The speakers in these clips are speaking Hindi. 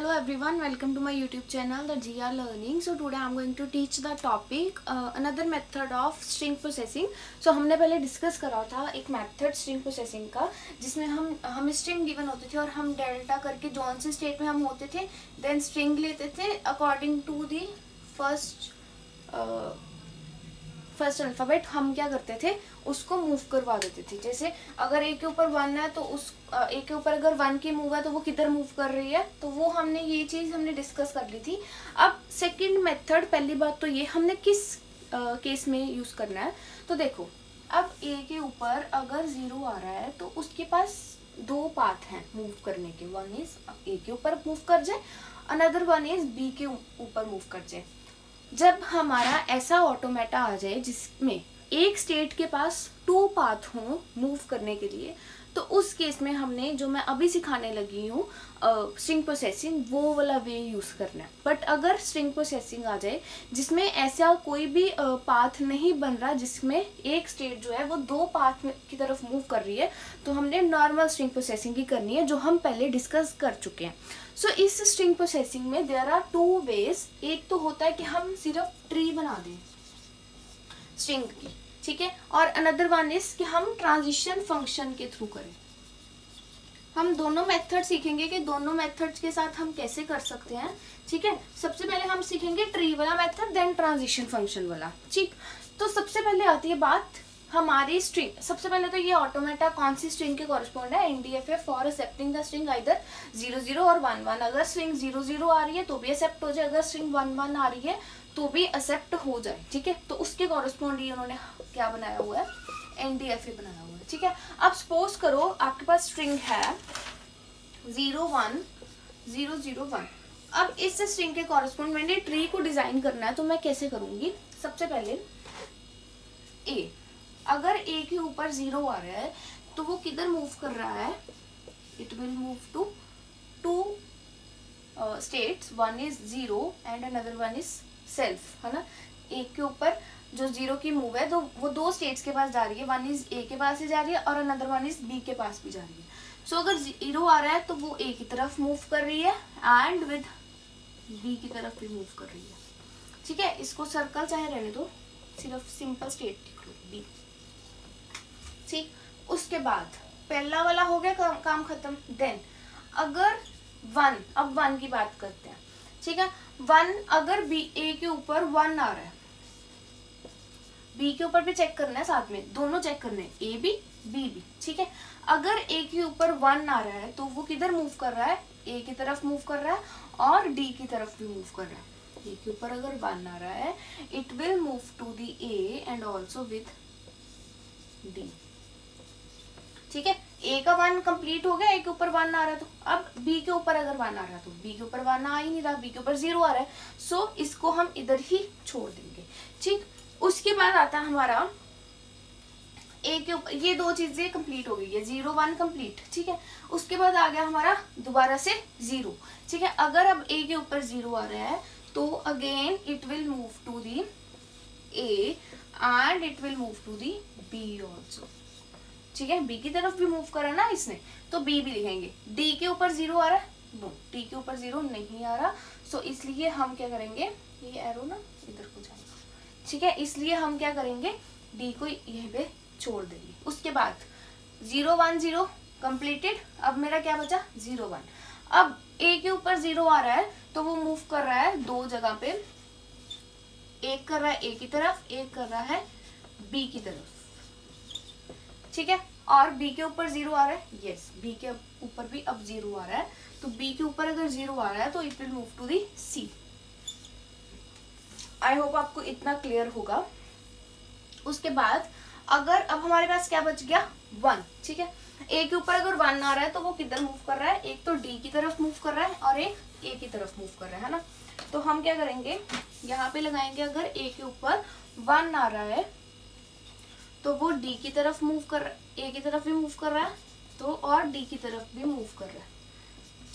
Hello everyone, welcome to my YouTube channel the GR Learning. So today I am going to teach the topic another method of string processing. So हमने पहले डिस्कस करा था एक मेथड स्ट्रिंग प्रोसेसिंग का, जिसमें हमें स्ट्रिंग गिवन होते थे और हम डेल्टा करके जौन से स्टेट में हम होते थे देन स्ट्रिंग लेते थे according to the first alphabet हम क्या करते थे उसको मूव करवा देते थे। जैसे अगर ए के ऊपर 1 है तो उस ए के ऊपर अगर 1 की मूव है तो वो किधर मूव कर रही है, तो वो हमने ये चीज़ हमने डिस्कस कर ली थी। अब सेकंड मेथड, पहली बात तो ये हमने किस केस में यूज़ करना है, तो देखो अब ए के ऊपर अगर 0 आ रहा है तो उसके पास दो पाथ हैं मूव करने के। वन इज ए के ऊपर मूव कर जाए, अनदर वन इज बी के ऊपर मूव कर जाए। जब हमारा ऐसा ऑटोमेटा आ जाए जिसमें एक स्टेट के पास 2 पाथ हों मूव करने के लिए, तो उस केस में हमने जो मैं अभी सिखाने लगी हूँ स्ट्रिंग प्रोसेसिंग वो वाला वे यूज़ करना है। बट अगर स्ट्रिंग प्रोसेसिंग आ जाए जिसमें ऐसा कोई भी पाथ नहीं बन रहा, जिसमें एक स्टेट जो है वो 2 पाथ की तरफ मूव कर रही है, तो हमने नॉर्मल स्ट्रिंग प्रोसेसिंग ही करनी है जो हम पहले डिस्कस कर चुके हैं। सो इस स्ट्रिंग प्रोसेसिंग में देयर आर 2 वेज। एक तो होता है कि हम सिर्फ ट्री बना दें स्ट्रिंग की, ठीक है, और अनदर वन इज कि हम ट्रांजिशन फंक्शन के थ्रू करें। हम दोनों मेथड सीखेंगे कि दोनों मेथड्स के साथ हम कैसे कर सकते हैं, ठीक है। सबसे पहले हम सीखेंगे ट्री वाला मेथड, देन ट्रांजिशन फंक्शन वाला, ठीक। तो सबसे पहले आती है बात हमारी स्ट्रिंग। सबसे पहले तो ये ऑटोमेटा कौन सी स्ट्रिंग के कॉरेस्पॉन्ड है, NDFA for accepting the string either 00 और 11। अगर स्ट्रिंग 00 आ रही है तो भी एक्सेप्ट हो जाए, अगर स्ट्रिंग 11 आ रही है तो भी एक्सेप्ट हो जाए, ठीक है। तो उसके कॉरेस्पॉन्ड ही उन्होंने क्या बनाया हुआ है, NDFA बनाया हुआ है, ठीक है। अब सपोज करो आपके पास स्ट्रिंग है 01 अब इस स्ट्रिंग के कॉरेस्पॉन्ड मैंने ट्री को डिजाइन करना है, तो मैं कैसे करूंगी। सबसे पहले ए, अगर ए के ऊपर 0 आ रहा है तो वो किधर मूव कर रहा है, it will move to 2 states, one is 0 and another one is self, है ना। ए के ऊपर जो 0 की मूव है तो वो 2 स्टेट्स के पास जा रही है, वन इज ए के पास ही जा रही है और अनदर वन इज बी के पास भी जा रही है। सो अगर 0 आ रहा है तो वो ए की तरफ मूव कर रही है एंड विद बी की तरफ भी मूव कर रही है, ठीक है। इसको सर्कल चाहे रहने दो, सिर्फ सिंपल स्टेट लिख लो बी, ठीक। उसके बाद पहला वाला हो गया काम खत्म। देन अगर 1, अब 1 की बात करते हैं, ठीक है। 1 अगर बी ए के ऊपर 1 आ रहा है, बी के ऊपर भी चेक करना है, साथ में दोनों चेक करने हैं, ए बी बी बी, ठीक है। अगर ए के ऊपर 1 आ रहा है तो वो किधर मूव कर रहा है, ए की तरफ मूव कर रहा है और डी की तरफ भी मूव कर रहा है। ए के ऊपर अगर 1 आ रहा है it will move to the A and also with D, ठीक है। ए का 1 कंप्लीट हो गया, ए के ऊपर 1 आ रहा है, तो अब बी के ऊपर अगर 1 आ रहा है तो बी के ऊपर 1 आ ही नहीं रहा, बी के ऊपर 0 आ रहा है, सो इसको हम इधर ही छोड़ देंगे, ठीक। उसके बाद आता है हमारा ए के ऊपर, ये 2 चीजें कंप्लीट हो गई है, 0 1 कंप्लीट, ठीक है। उसके बाद आ गया हमारा दोबारा से 0, ठीक है। अगर अब ए के ऊपर 0 आ रहा है तो again it will move to the A and it will move to the B also, ठीक है। बी की तरफ भी मूव करा ना इसने, तो बी भी लिखेंगे। डी के ऊपर 0 आ रहा है, नो डी के ऊपर 0 नहीं आ रहा, सो इसलिए हम क्या करेंगे, ये एरो ना इधर को जाएगा, ठीक है। इसलिए हम क्या करेंगे, डी को यहीं पे छोड़ देंगे। उसके बाद 0 1 0 कंप्लीटेड। अब मेरा क्या बचा 0 1। अब ए के ऊपर 0 आ रहा है तो वो मूव कर रहा है 2 जगह पे, एक कर रहा है ए की तरफ, एक कर रहा है बी की तरफ, ठीक है। और बी के ऊपर 0 आ रहा है, यस बी के ऊपर भी अब 0 आ रहा है, तो बी के ऊपर अगर 0 आ रहा है तो it will move to the C. I hope आपको इतना क्लियर होगा। उसके बाद अगर अब हमारे पास क्या बच गया 1, ठीक है। ए के ऊपर अगर 1 आ रहा है तो वो किधर मूव कर रहा है, एक तो डी की तरफ मूव कर रहा है और एक ए की तरफ मूव कर रहा है ना। तो हम क्या करेंगे, यहाँ पे लगाएंगे अगर ए के ऊपर 1 आ रहा है तो वो डी की तरफ मूव कर, ए की तरफ भी मूव कर रहा है तो, और डी की तरफ भी मूव कर रहा है,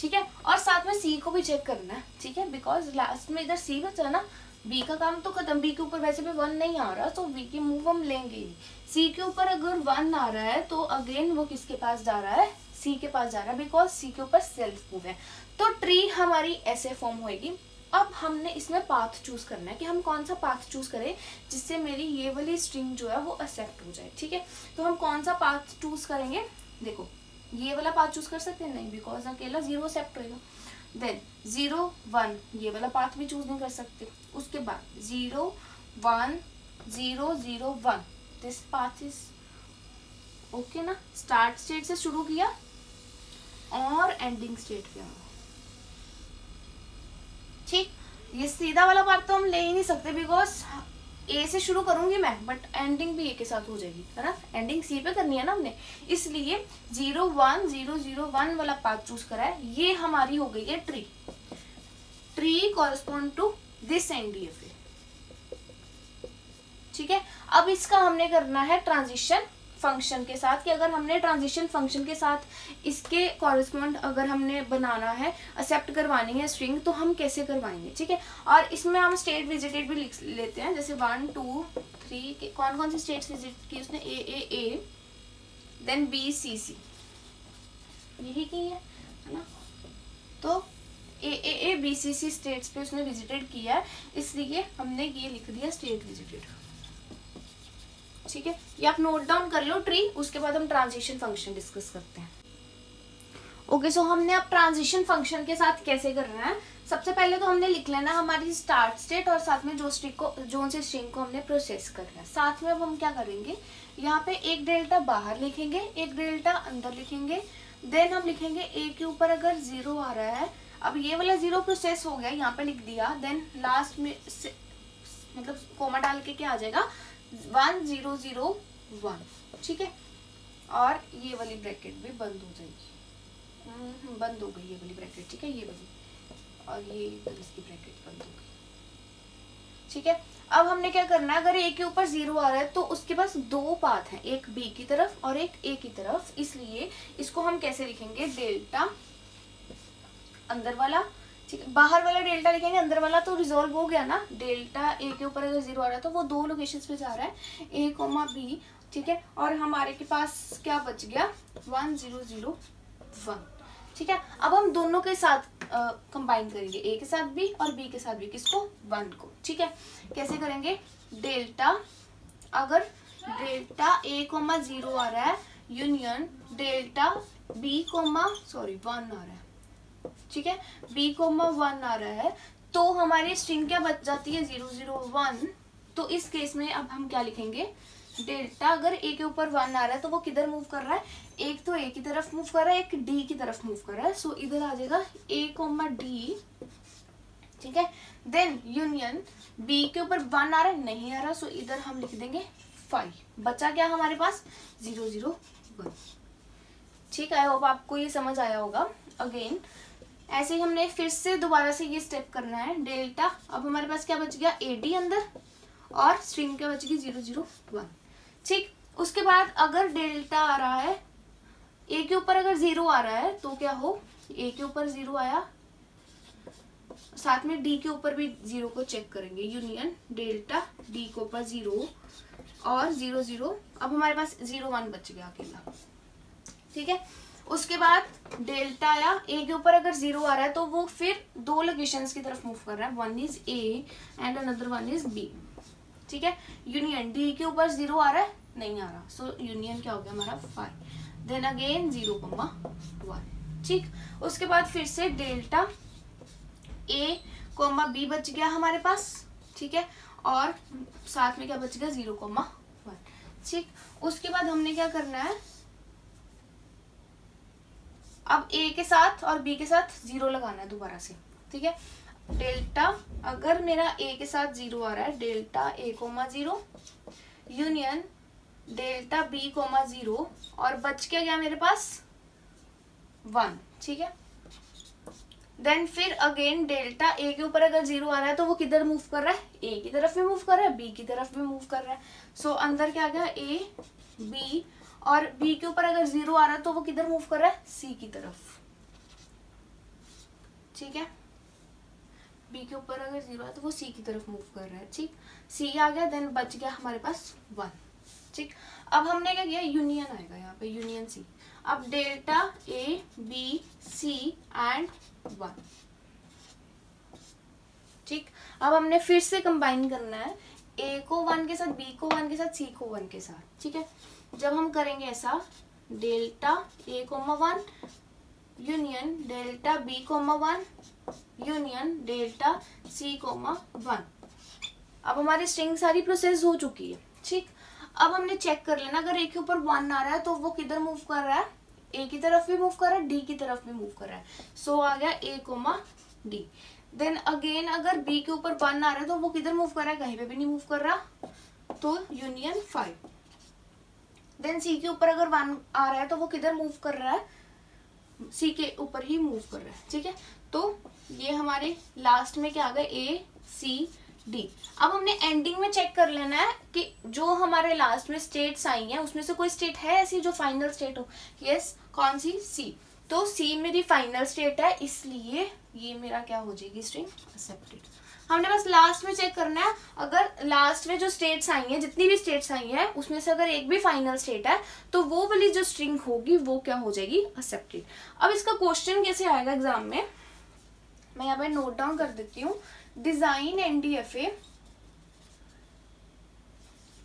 ठीक है। और साथ में सी को भी चेक करना है, ठीक है, बिकॉज लास्ट में इधर सी बचा ना, बी का काम तो खत्म, बी के ऊपर वैसे भी 1 नहीं आ रहा तो बी की मूव हम लेंगे ही। सी के ऊपर अगर 1 आ रहा है तो अगेन वो किसके पास जा रहा है, सी के पास जा रहा है, बिकॉज सी के ऊपर सेल्फ मूव है। तो ट्री हमारी ऐसे फॉर्म होएगी। अब हमने इसमें पाथ चूज करना है कि हम कौन सा पाथ चूज करें जिससे मेरी ये वाली स्ट्रिंग जो है वो एक्सेप्ट हो जाए। ठीक है, तो हम कौन सा पाथ चूज करेंगे, देखो ये वाला पाथ चूज कर सकते हैं, नहीं, बिकॉज अकेला 0 एक्सेप्ट होएगा। देन 0 1 ये वाला पाथ भी चूज नहीं कर सकते। उसके बाद 0 1 0 0 1 दिस पाथ इज ओके ना। स्टार्ट स्टेट से शुरू किया और एंडिंग स्टेट पे आओ। ठीक, ये सीधा वाला पार्ट तो हम ले ही नहीं सकते बिकॉज ए से शुरू करूंगी मैं, बट एंडिंग भी ए के साथ हो जाएगी, है ना, एंडिंग सी पे करनी है ना हमने, इसलिए 0 1 0 0 1 वाला पाथ चूज करा है। ये हमारी हो गई है tree. Tree correspond to this NDFA. ठीक है, अब इसका हमने करना है ट्रांजिशन फंक्शन के साथ, कि अगर हमने ट्रांजिशन फंक्शन के साथ इसके कॉरेस्पॉन्ड अगर हमने बनाना है, एक्सेप्ट करवानी है स्ट्रिंग, तो हम कैसे करवाएंगे। ठीक है, और इसमें हम स्टेट विजिटेड भी लिख लेते हैं, जैसे 1 2 3 कौन कौन सी स्टेट्स विजिट की उसने, ए देन बी सी सी, यही की है ना। तो ए बी सी सी स्टेट्स पे उसने विजिटेड किया है, इसलिए हमने ये लिख दिया स्टेट विजिटेड। ठीक है, ये आप नोट डाउन कर लो ट्री, उसके बाद हम ट्रांजिशन फंक्शन डिस्कस करते हैं। ओके, सो हमने अब ट्रांजिशन फंक्शन के साथ कैसे करना है, सबसे पहले तो हमने लिख लेना हमारी स्टार्ट स्टेट और साथ में जो से स्ट्रिंग को हमने प्रोसेस करना है। साथ में अब हम क्या करेंगे, यहाँ पे एक डेल्टा बाहर लिखेंगे, एक डेल्टा अंदर लिखेंगे। देन हम लिखेंगे ए के ऊपर अगर 0 आ रहा है, अब ये वाला 0 प्रोसेस हो गया, यहाँ पे लिख दिया। देन लास्ट में मतलब कोमा डाल के क्या आ जाएगा, 1 0 0 1। ठीक है, और ये वाली ब्रैकेट भी बंद हो जाएगी, बंद हो गई ये वाली ब्रैकेट। ठीक है, ये वाली, और ये इसकी ब्रैकेट बंद हो गई। ठीक है, अब हमने क्या करना है, अगर ए के ऊपर 0 आ रहा है तो उसके पास 2 पाथ हैं, एक बी की तरफ और एक ए की तरफ, इसलिए इसको हम कैसे लिखेंगे, डेल्टा अंदर वाला। ठीक है, बाहर वाला डेल्टा लिखेंगे, अंदर वाला तो रिजोल्व हो गया ना। डेल्टा ए के ऊपर अगर 0 आ रहा है तो वो 2 लोकेशंस पे जा रहा है, ए कोमा बी। ठीक है, और हमारे के पास क्या बच गया, 1 0 0 1। ठीक है, अब हम दोनों के साथ कंबाइन करेंगे, ए के साथ भी और बी के साथ भी, किसको, 1 को। ठीक है, कैसे करेंगे, डेल्टा अगर डेल्टा ए कोमा 0 आ रहा है, यूनियन डेल्टा बी कोमा 1 आ रहा है। ठीक है, बी कोमा 1 आ रहा है, तो हमारी स्ट्रिंग क्या बच जाती है, 0 0 1। तो इस केस में अब हम क्या लिखेंगे, डेल्टा अगर ए के ऊपर 1 आ रहा है तो वो किधर मूव कर रहा है, एक तो ए की तरफ मूव कर रहा है, एक डी की तरफ मूव कर रहा है। सो इधर आ जाएगा ए कोमा डी। ठीक है, देन यूनियन बी के ऊपर 1 आ रहा है, नहीं आ रहा, सो इधर हम लिख देंगे 5। बचा क्या हमारे पास, 0 0 1। ठीक है, आई होप आपको ये समझ आया होगा। अगेन ऐसे ही हमने फिर से दोबारा से ये स्टेप करना है, डेल्टा अब हमारे पास क्या बच गया, ए डी अंदर, और स्ट्रिंग क्या बच गई, 0 0 1। ठीक, उसके बाद अगर डेल्टा आ रहा है, ए के ऊपर अगर 0 आ रहा है तो क्या हो, ए के ऊपर 0 आया, साथ में डी के ऊपर भी 0 को चेक करेंगे, यूनियन डेल्टा डी के ऊपर 0 और 0 0। अब हमारे पास 0 1 बच गया अकेला। ठीक है, उसके बाद डेल्टा आया, ए के ऊपर अगर 0 आ रहा है तो वो फिर 2 लोकेशंस की तरफ मूव कर रहा है, one is A and another one is B. ठीक है, यूनियन डी के ऊपर 0 आ रहा है, नहीं आ रहा, सो यूनियन क्या हो गया हमारा 5। Then again 0 1। ठीक, उसके बाद फिर से डेल्टा ए कोमा बी बच गया हमारे पास। ठीक है, और साथ में क्या बच गया, 0 1। ठीक, उसके बाद हमने क्या करना है, अब ए के साथ और बी के साथ 0 लगाना है दोबारा से। ठीक है, डेल्टा अगर मेरा ए के साथ 0 आ रहा है, delta A comma 0 union delta B comma 0, और बच के गया मेरे पास 1। ठीक है, देन फिर अगेन डेल्टा ए के ऊपर अगर 0 आ रहा है तो वो किधर मूव कर रहा है, ए की तरफ भी मूव कर रहा है, बी की तरफ भी मूव कर रहा है। सो अंदर क्या आ गया, ए बी, और बी के ऊपर अगर 0 आ रहा है तो वो किधर मूव कर रहा है, सी की तरफ। ठीक है, बी के ऊपर अगर 0 है तो वो सी की तरफ मूव कर रहा है, ठीक। सी आ गया, देन बच गया हमारे पास 1, ठीक। अब हमने क्या किया, यूनियन आएगा यहाँ पे, यूनियन सी। अब delta A B C and 1, ठीक। अब हमने फिर से कंबाइन करना है, ए को 1 के साथ, बी को 1 के साथ, सी को 1 के साथ, ठीक है। जब हम करेंगे ऐसा, delta A comma 1 union delta B comma 1 union delta C comma 1। अब हमारी स्ट्रिंग सारी प्रोसेस हो चुकी है, ठीक। अब हमने चेक कर लेना, अगर ए के ऊपर 1 आ रहा है तो वो किधर मूव कर रहा है, ए की तरफ भी मूव कर रहा है, डी की तरफ भी मूव कर रहा है। सो आ गया ए कोमा डी। देन अगेन अगर बी के ऊपर 1 आ रहा है तो वो किधर मूव कर रहा है, कहीं पे भी नहीं मूव कर रहा, तो यूनियन 5। देन सी के ऊपर अगर 1 आ रहा है तो वो किधर मूव कर रहा है, सी के ऊपर ही मूव कर रहा है, ठीक है। तो ये हमारे लास्ट में क्या आ गया, ए सी डी। अब हमने एंडिंग में चेक कर लेना है कि जो हमारे लास्ट में स्टेट्स आई हैं उसमें से कोई स्टेट है ऐसी जो फाइनल स्टेट हो। यस, कौन सी, सी। तो सी मेरी फाइनल स्टेट है, इसलिए ये मेरा क्या हो जाएगी, स्ट्रिंग एक्सेप्टेड। हमने बस लास्ट में चेक करना है, अगर लास्ट में जो स्टेट्स आई हैं, जितनी भी स्टेट्स आई हैं उसमें से अगर एक भी फाइनल स्टेट है तो वो वाली जो स्ट्रिंग होगी वो क्या हो जाएगी, एक्सेप्टेड। अब इसका क्वेश्चन कैसे आएगा एग्जाम में, मैं यहाँ पे नोट डाउन कर देती हूँ। डिजाइन एनडीएफए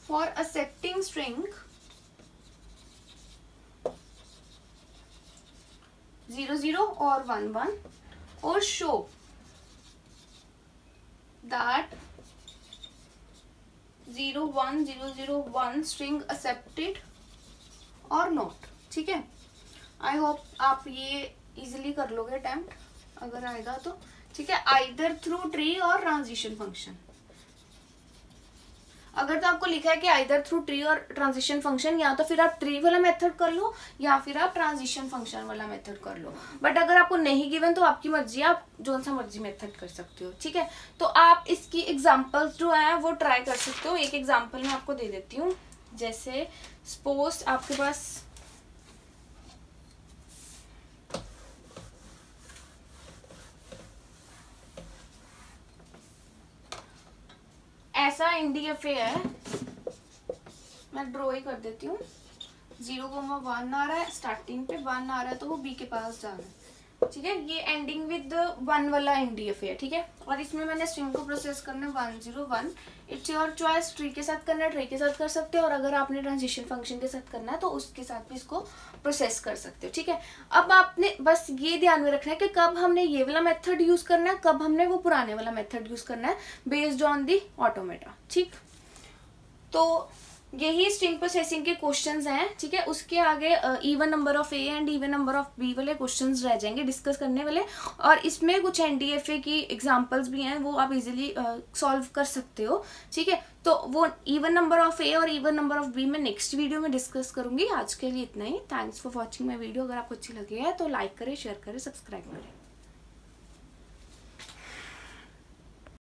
फॉर एक्सेप्टिंग स्ट्रिंग 00 और 11 और शो दैट 01001 स्ट्रिंग एक्सेप्टेड और नॉट, ठीक है। आई होप आप ये इजीली कर लोगे अटेम्प्ट, अगर आएगा तो, ठीक है। आइदर थ्रू ट्री और ट्रांजिशन फंक्शन। अगर तो आपको लिखा है कि आइदर थ्रू ट्री और ट्रांजिशन फंक्शन, या तो फिर आप ट्री वाला मेथड कर लो या फिर आप ट्रांजिशन फंक्शन वाला मेथड कर लो। बट अगर आपको नहीं गिवन तो आपकी मर्जी, आप जो सा मर्जी मेथड कर सकते हो, ठीक है। तो आप इसकी एग्जांपल्स जो है वो ट्राई कर सकते हो। एक एग्जांपल मैं आपको दे देती हूँ, जैसे सपोज आपके पास ऐसा एनडीएफए है, मैं ड्रॉ ही कर देती हूँ। 0,1 आ रहा है, स्टार्टिंग पे 1 आ रहा है तो वो बी के पास जा रहा है, ठीक है। ये एंडिंग विद 1 वाला एनडीएफए है, ठीक है। और इसमें मैंने स्ट्रिंग को प्रोसेस करना है 101। इट्स योर चॉइस, ट्री के साथ करना है ट्री के साथ कर सकते हो, और अगर आपने ट्रांजिशन फंक्शन के साथ करना है तो उसके साथ भी इसको प्रोसेस कर सकते हो, ठीक है। अब आपने बस ये ध्यान में रखना है कि कब हमने ये वाला मेथड यूज करना है, कब हमने वो पुराने वाला मेथड यूज करना है, बेस्ड ऑन दी ऑटोमेटा, ठीक। तो यही स्ट्रिंग प्रोसेसिंग के क्वेश्चंस हैं, ठीक है। उसके आगे even number of A and even number of B वाले क्वेश्चंस रह जाएंगे डिस्कस करने वाले, और इसमें कुछ एनडीएफए की एग्जांपल्स भी हैं, वो आप इजीली सॉल्व कर सकते हो, ठीक है। तो वो इवन नंबर ऑफ ए और इवन नंबर ऑफ बी मैं नेक्स्ट वीडियो में डिस्कस करूंगी। आज के लिए इतना ही। Thanks for watching my video. अगर आपको अच्छी लगी है तो लाइक करें, शेयर करें, सब्सक्राइब करें।